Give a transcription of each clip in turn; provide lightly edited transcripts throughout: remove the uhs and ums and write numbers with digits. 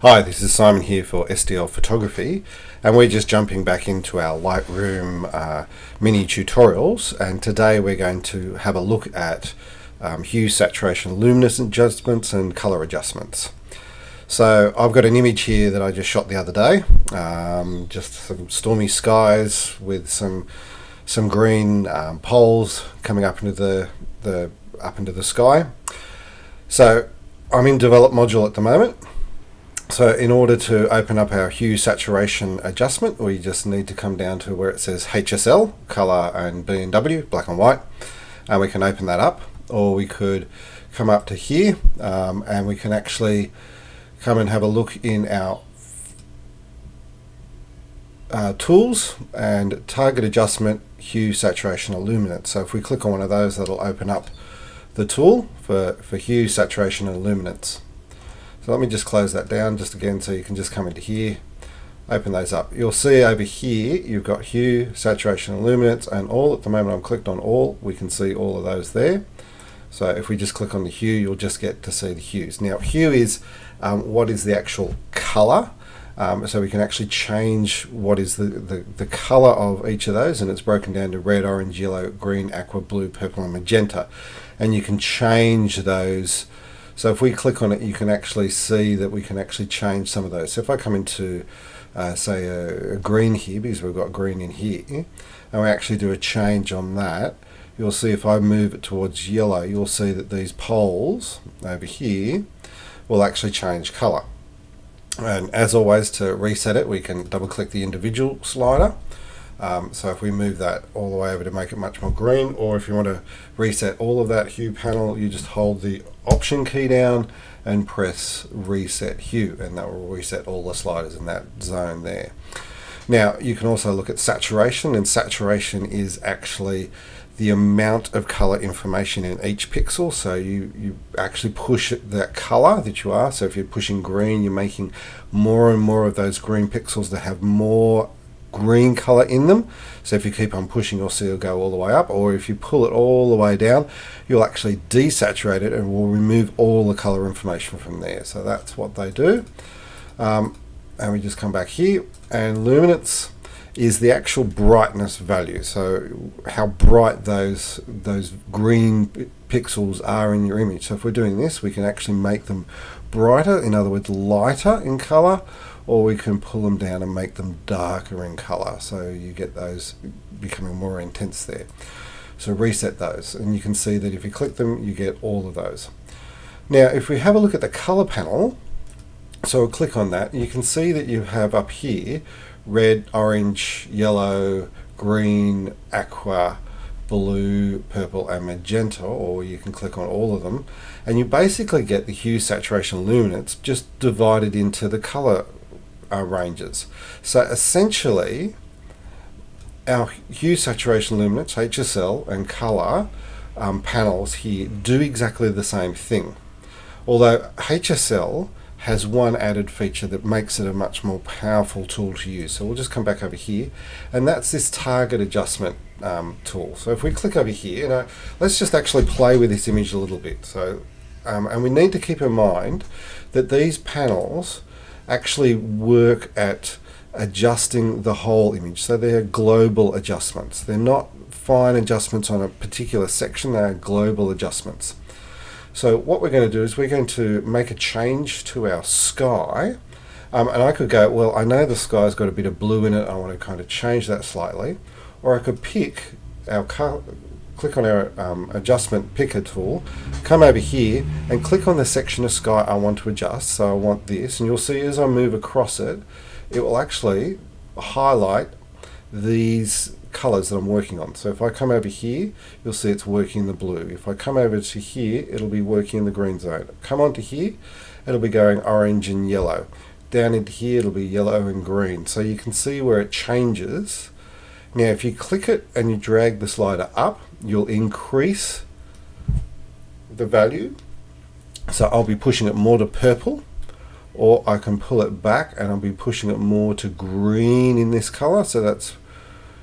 Hi, this is Simon here for SDL Photography, and we're just jumping back into our Lightroom mini tutorials, and today we're going to have a look at hue, saturation, luminance adjustments and color adjustments. So I've got an image here that I just shot the other day, just some stormy skies with some green poles coming up into the sky. So I'm in develop module at the moment. So in order to open up our hue saturation adjustment, we just need to come down to where it says HSL, color and B&W, black and white, and we can open that up. Or we could come up to here and we can actually come and have a look in our tools and target adjustment, hue, saturation or luminance. So if we click on one of those, that'll open up the tool for hue, saturation and luminance. So let me just close that down just again so you can just come into here, open those up. You'll see over here you've got hue, saturation and luminance and all. At the moment I'm clicked on all, we can see all of those there. So if we just click on the hue, you'll just get to see the hues. Now hue is what is the actual color, so we can actually change what is the color of each of those, and it's broken down to red, orange, yellow, green, aqua, blue, purple and magenta, and you can change those. So if we click on it, you can actually see that we can actually change some of those. So if I come into say a green here, because we've got green in here, and we actually do a change on that, you'll see if I move it towards yellow, you'll see that these poles over here will actually change color. And as always, to reset it, we can double click the individual slider. So if we move that all the way over to make it much more green, or if you want to reset all of that hue panel, you just hold the option key down and press reset hue, and that will reset all the sliders in that zone there. Now you can also look at saturation, and saturation is actually the amount of color information in each pixel. So you actually push that color that you are. So if you're pushing green, you're making more and more of those green pixels that have more green color in them. So if you keep on pushing, you'll see it'll go all the way up, or if you pull it all the way down, you'll actually desaturate it and will remove all the color information from there. So that's what they do. And we just come back here, and luminance is the actual brightness value, so how bright those green pixels are in your image. So if we're doing this, we can actually make them brighter, in other words lighter in color, or we can pull them down and make them darker in color, so you get those becoming more intense there. So reset those, and you can see that if you click them, you get all of those. Now if we have a look at the color panel, so we'll click on that, you can see that you have up here red, orange, yellow, green, aqua, blue, purple and magenta, or you can click on all of them, and you basically get the hue, saturation, luminance just divided into the color ranges. So essentially our hue, saturation, luminance, HSL and color panels here do exactly the same thing, although HSL has one added feature that makes it a much more powerful tool to use. So we'll just come back over here, and that's this target adjustment tool. So if we click over here, let's just actually play with this image a little bit. So and we need to keep in mind that these panels actually work at adjusting the whole image. So they're global adjustments. They're not fine adjustments on a particular section, they are global adjustments. So what we're going to do is we're going to make a change to our sky, and I could go, well, I know the sky's got a bit of blue in it, I want to kind of change that slightly, or I could pick our color, click on our adjustment picker tool, come over here and click on the section of sky I want to adjust. So I want this, and you'll see as I move across it, it will actually highlight these colors that I'm working on. So if I come over here, you'll see it's working in the blue. If I come over to here, it'll be working in the green zone. Come onto here, it'll be going orange and yellow. Down into here, it'll be yellow and green. So you can see where it changes. Now if you click it and you drag the slider up, you'll increase the value. So I'll be pushing it more to purple, or I can pull it back and I'll be pushing it more to green in this color. So that's,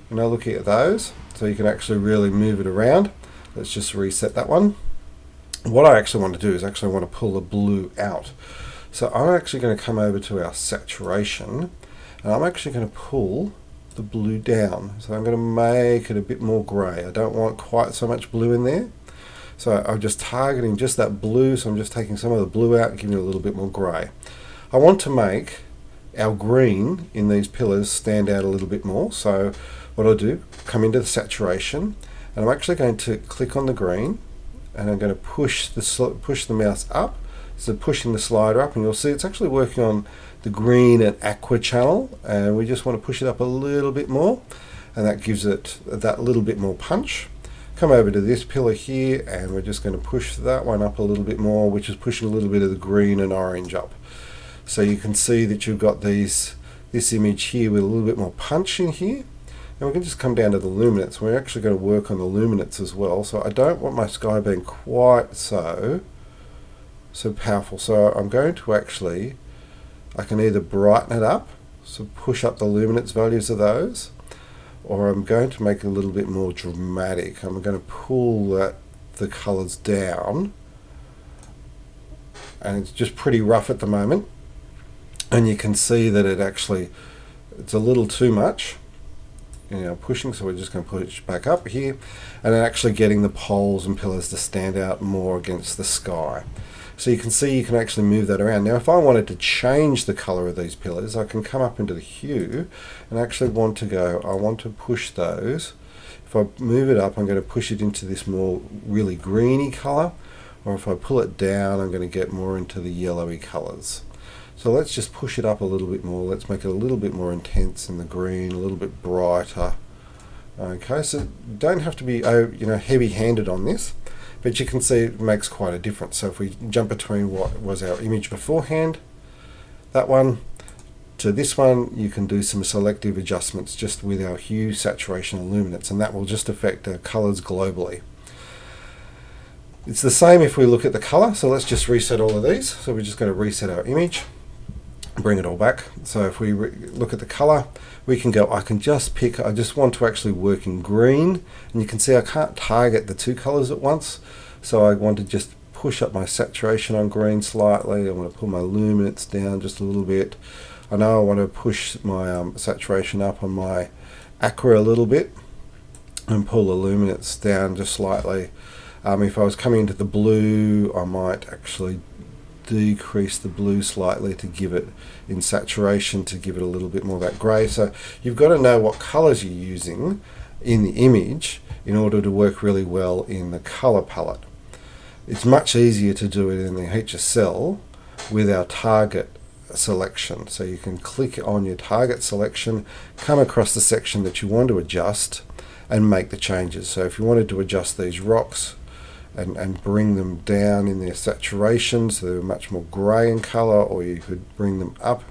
looking at those, so you can actually really move it around. Let's just reset that one. What I actually want to do is actually want to pull the blue out. So I'm actually going to come over to our saturation, and I'm actually going to pull the blue down. So I'm going to make it a bit more grey. I don't want quite so much blue in there. So I'm just targeting just that blue, so I'm just taking some of the blue out and giving it a little bit more grey. I want to make our green in these pillars stand out a little bit more. So what I'll do, come into the saturation, and I'm actually going to click on the green, and I'm going to push the mouse up, so pushing the slider up, and you'll see it's actually working on the green and aqua channel, and we just want to push it up a little bit more, and that gives it that little bit more punch. Come over to this pillar here, and we're just going to push that one up a little bit more, which is pushing a little bit of the green and orange up. So you can see that you've got this image here with a little bit more punch in here. And we can just come down to the luminance. We're actually going to work on the luminance as well. So I don't want my sky being quite so powerful. So I'm going to actually, I can either brighten it up, so push up the luminance values of those, or I'm going to make it a little bit more dramatic. I'm going to pull the colors down, and it's just pretty rough at the moment, and you can see that it's a little too much, pushing. So we're just going to push back up here, and then actually getting the poles and pillars to stand out more against the sky. So you can see you can actually move that around. Now if I wanted to change the color of these pillars, I can come up into the hue and actually I want to push those. If I move it up, I'm going to push it into this more really greeny color, or if I pull it down, I'm going to get more into the yellowy colors. So let's just push it up a little bit more. Let's make it a little bit more intense in the green, a little bit brighter. Okay, so don't have to be heavy-handed on this, but you can see it makes quite a difference. So if we jump between what was our image beforehand, that one, to this one, you can do some selective adjustments just with our hue, saturation, and luminance, and that will just affect our colors globally. It's the same if we look at the color. So let's just reset all of these. So we're just going to reset our image, bring it all back. So if we look at the color, we can go, I just want to actually work in green, and you can see I can't target the two colors at once. So I want to just push up my saturation on green slightly. I want to pull my luminance down just a little bit. I know I want to push my saturation up on my aqua a little bit and pull the luminance down just slightly. If I was coming into the blue, I might actually decrease the blue slightly to give it in saturation, to give it a little bit more of that grey. So you've got to know what colours you're using in the image in order to work really well in the colour palette. It's much easier to do it in the HSL with our target selection. So you can click on your target selection, come across the section that you want to adjust, and make the changes. So if you wanted to adjust these rocks and bring them down in their saturation so they're much more grey in colour, or you could bring them up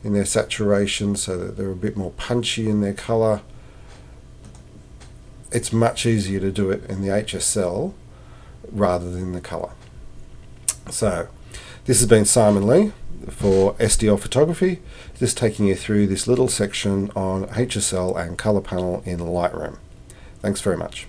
in their saturation so that they're a bit more punchy in their colour. It's much easier to do it in the HSL rather than the colour. So this has been Simon Lee for SDL Photography, just taking you through this little section on HSL and colour panel in Lightroom. Thanks very much.